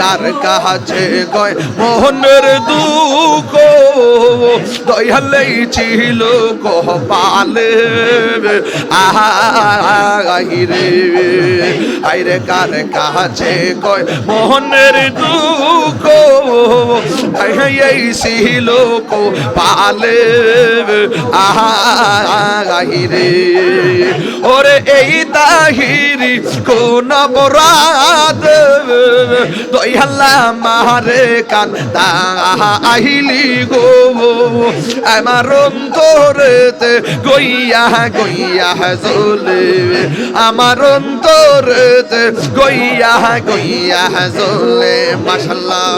কার কাছে কয় মোহনের দুঃখ দয়ালেই ছিল কপালে আইরে আইরে কার কাছে কয় মোহনের দুঃখ এই ছিল কপালে আইরে ওরে এই তাহিরি কোন অপরাধ দয়াল্লা মারে কান্দা আহিলি গো আমার অন্তরেতে গইয়া গইয়া জ্বলে আমার অন্তরেতে গইয়া গইয়া জ্বলে মাশাআল্লাহ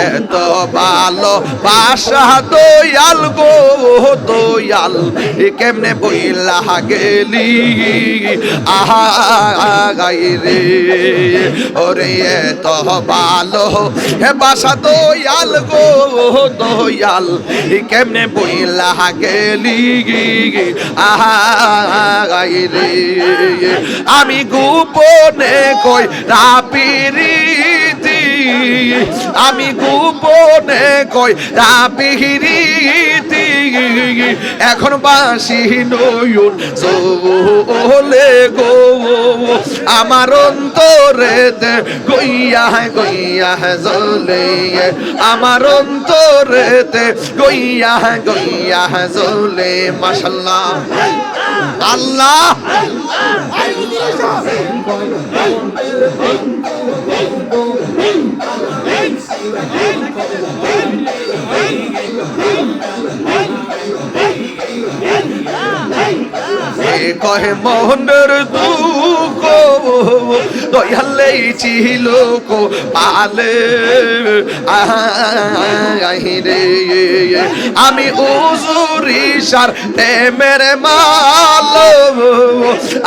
এত ভালো বাসা দয়াল গো দয়াল কেমনে বইলা গেলি আহা গাইরে ওরে এত ভালো হে বাসা দয়াল গো দয়াল কেমনে বইলা গেলি আহা গাইরে আমি গোপনে কই রাপিরি আমি গোপনে কই রাপিরিতি এখন বাসি নয়ন চলে গো আমার অন্তরেতে গইয়া গইয়া জ্বলে আমার অন্তরেতে গইয়া গইয়া জ্বলে মাশাআল্লাহ আল্লাহ কহে মোহনের দুঃখ দয়ালেই ছিল কো পালে আহিরে আমি উজুরিসার প্রেমের মাল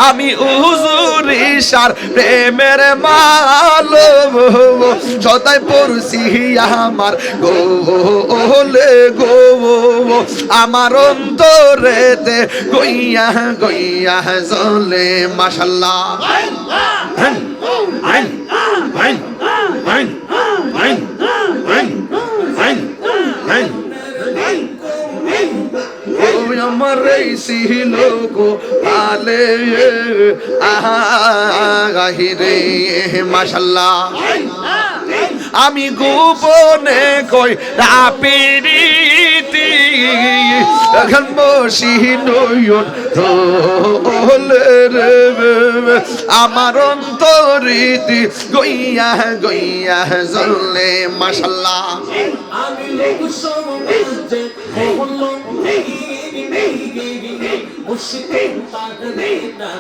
আমি উজুরিসার প্রেমের মাল সদাই পড়ছি আমার গো ওলে গো আমার অন্তরেতে গইয়া গইয়া জ্বলে মাশাআল্লাহ আমার এই ছিল গো আলে আহিরে মাশাআল্লাহ আমি গোপনে কই রাপিরিতি এখন বসি নয়ন চলে রে আমার অন্তরিতি গইয়া গইয়া জ্বলে মাশাআল্লাহ আমি লোক সমাজে হলো মুশকিল পাগলে না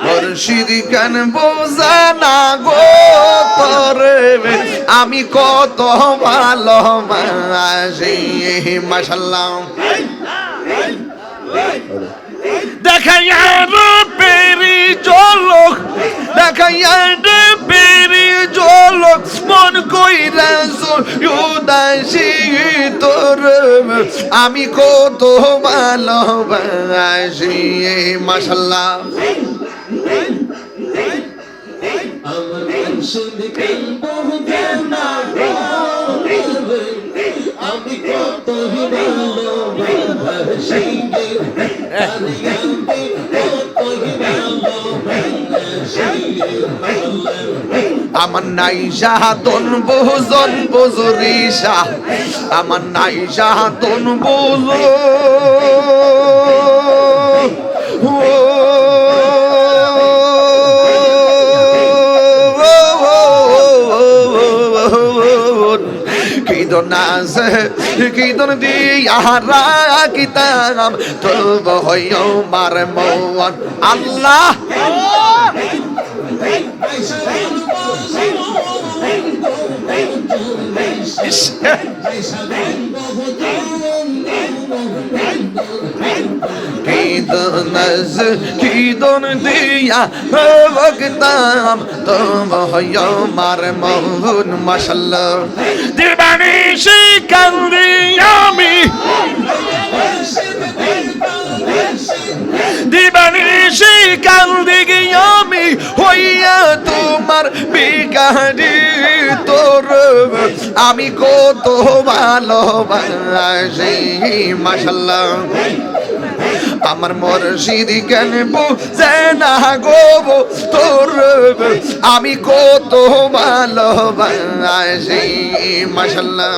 মুর্শিদ কেন বোঝা না গো তোরে আমি কত ভালোবাসি মাশাআল্লাহ দেখাইয়া পেরি চলক দেখাইয়া পেরি চলক মন কইরা উদাসী তোর আমি কত ভালোবাসি মাশাআল্লাহ আমার মুর্শিদ কেন বোঝা না গো আমি কত ভালোবাসি আমার নাই সাহাতন বহুজন বুজুরিসা আমার নাই সাহাতন বুজু কিদন দিয়ারা কিতাম তব হয় মার মন আল্লাহ কিদন দিয়া ভগতাম তব হয় মার মন মাশাআল্লাহ দিবানি শিকান্দি আমি দিবানি শিকান্দি আমি হইয়া তোমার বিকারি তোর আমি কত ভালোবাসি মাশাআল্লাহ আমার মুর্শিদ কেন বুঝে না গো তোর আমি কত ভালোবাসি মাশাআল্লাহ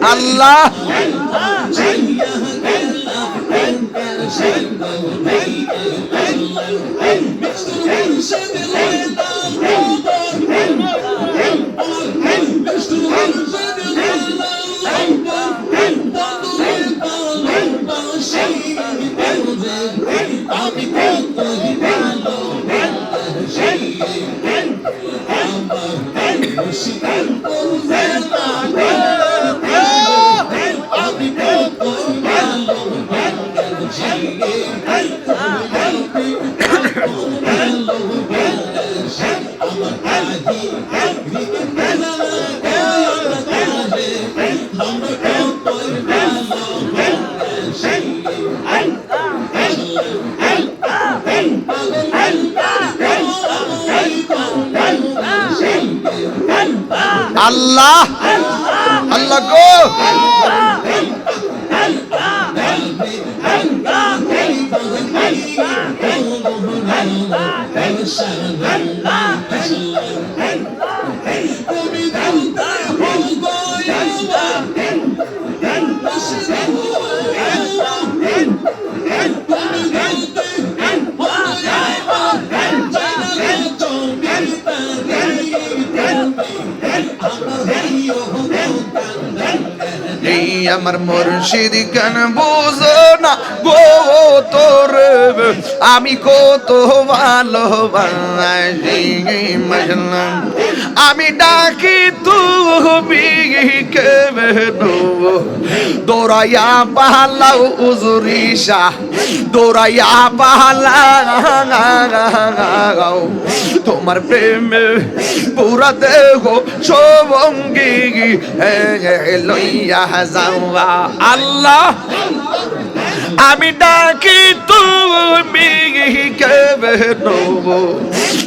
আল্লাহ আল্লাহ আল্লাহ গো আমার মুর্শিদ কেন বুঝো না গো তোর আমি কত ভালোবাসি মাশাআল্লাহ আমি ডাকি তুমি কেন দৌড়াইয়া পালাও উজুরিসা দৌড়াইয়া পালাও তোমার প্রেমে পুরা দেহ সবঙ্গি লইয়া যাওয়া আল্লাহ আমি ডাকি তুমি কেন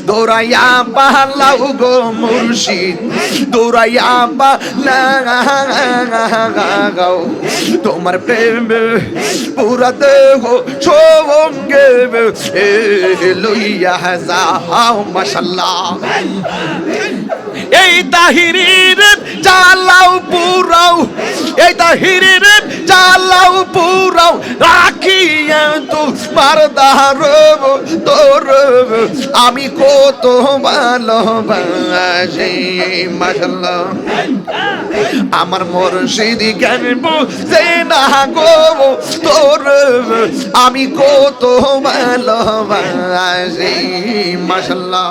দৌড়াইয়া পালাও গো মুর্শিদ দৌড়াইয়া পালাও তোমার প্রেমে পুরা দেহ সঙ্গে লইয়া যাও মাশাআল্লাহ এই তাহিরির চালাও পুরাও এই তাহিরির চালাও পুরাও রাখিয়া তোমার দার তোর আমি কত ভালোবাসি মাশাআল্লাহ আমার মুর্শিদ কেন বুঝে না গো তোর আমি কত ভালোবাসি মাশাআল্লাহ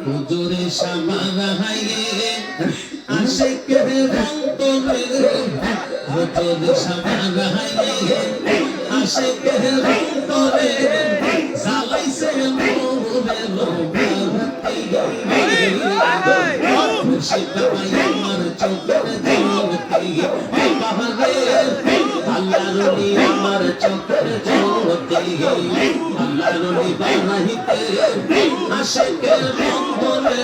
হুজুরে সামারায়ে আশিকের অন্তরে হুজুরে সামারায়ে আশিকের অন্তরে জালাইছে মোরে লোভাতি মুর্শিদ আমার চোখের জ্যোতি বাবারে আল্লাহর নি আমার চোখের জ্যোতি আল্লাহর নি বানাই বাড়াইতে আশেকের অন্তরে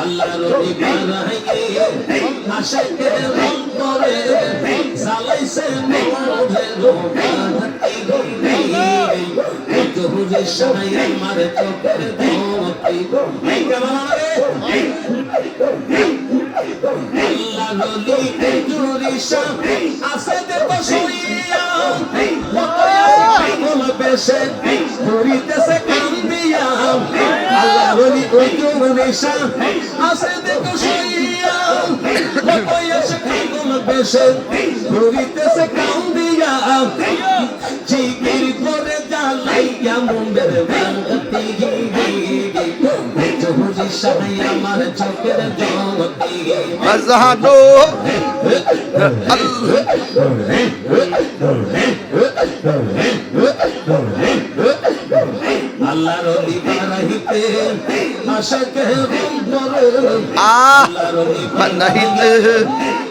আল্লাহর ওলি বাড়াইতে আশেকের অন্তরে জ্বালাইছে মোদের বাতি জহুরে শাহ আমার চোখের জ্যোতি আল্লাহর ওলি হুজুরি শাহ আছে দেখো শুইয়া বেশে ঘুরিতেছে কান্দিয়া আল্লাহর ওলি হুজুরি শাহ আছে দেখো শুইয়া এসে কান্দন বেশে ঘুরিতেছে কান্দিয়া জিকির করে জ্বালাইয়া মুন্ডের বাতি হুজুরি শাহ আমার চোখের জ্যোতি আজহানো আল্লাহর ওলি বাড়াইতে আশেকের অন্তরে আল্লাহর ওলি বানাইতে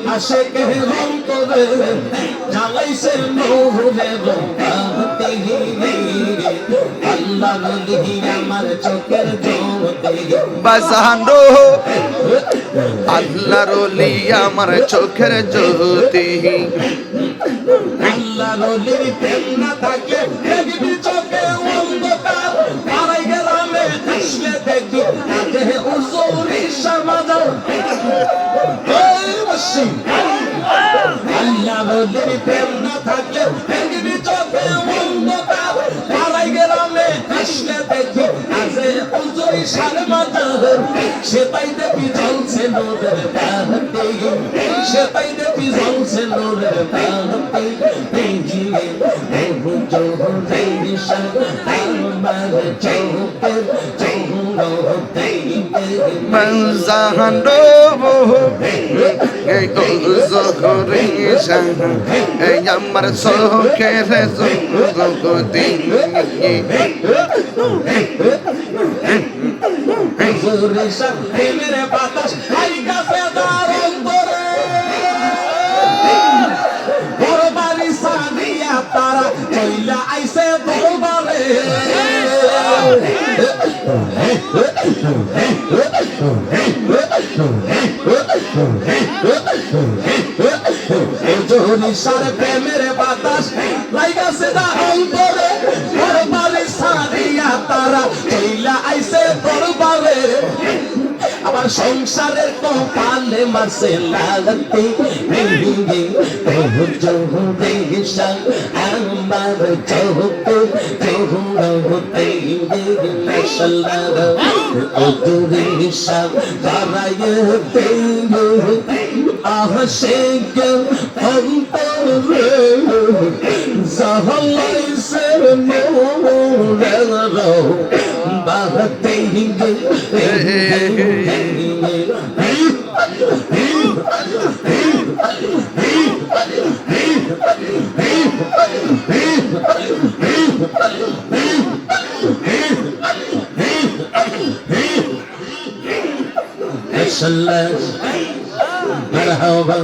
আশেকের অন্তরে জ্বালাইছে মোহরের বাতি আল্লাহর ওলি আমার চোখের জ্যোতি বাজানো আল্লাহর ওলি আমার চোখের জ্যোতি আল্লাহর ওলির প্রেম না থাকে দেখবি চোখে অন্ধকার হারাই গেলামে আসলে দেখবি কাঁদে হুজুরি সমাদর আল্লাহর ওলির প্রেম না থাকে দেখবি চোখে অন্ধকার হারাই গেলামে আসলে দেখবি কাঁদে হুজুরি সমাদর সেটাই দেখবি জ্বলছে নূরের বাতি সেটাই দেখবি জ্বলছে নূরের বাতি Manzahando এই জোহরে শাহ এই আমার চোখের জ্যোতি হুজুরি শাহ প্রেমের বাতাস আই গাছে দার অন্তরে বড়বাড়ি সাদিয়া তারা চইলা আইছে দরবারে হুজুরি শাহ প্রেমের বাতাস লাইগাছে দার অন্তরে বড়বাড়ি সাদিয়া তারা চইলা আইছে দরবারে আমার সংসারের কপালে মাসে লাগতে জহুরে শাহ আমার চোখে জহুরে মাশাআল্লাহ হুজুরি শাহ বারাইতে আশিক অন্তরে জাহালাইছে মোরের বাতি মাশাআল্লাহ মারহাবা